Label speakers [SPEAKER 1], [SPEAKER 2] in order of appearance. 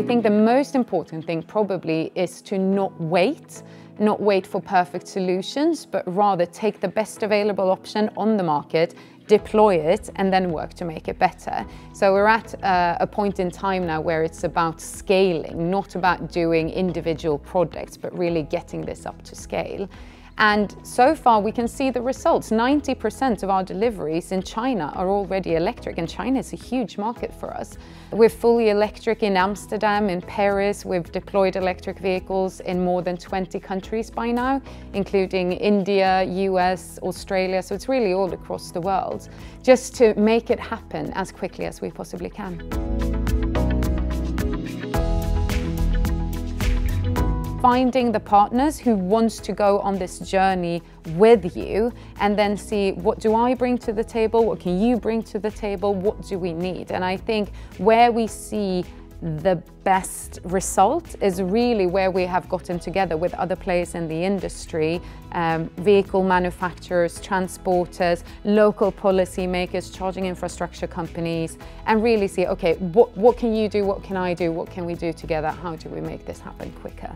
[SPEAKER 1] I think the most important thing probably is to not wait for perfect solutions, but rather take the best available option on the market, deploy it, and then work to make it better. So we're at a point in time now where it's about scaling, not about doing individual projects, but really getting this up to scale. And so far we can see the results. 90% of our deliveries in China are already electric, and China is a huge market for us. We're fully electric in Amsterdam, in Paris. We've deployed electric vehicles in more than 20 countries by now, including India, US, Australia. So it's really all across the world, just to make it happen as quickly as we possibly can. Finding the partners who wants to go on this journey with you, and then see, what do I bring to the table? What can you bring to the table? What do we need? And I think where we see the best result is really where we have gotten together with other players in the industry, vehicle manufacturers, transporters, local policymakers, charging infrastructure companies, and really see, okay, what can you do? What can I do? What can we do together? How do we make this happen quicker?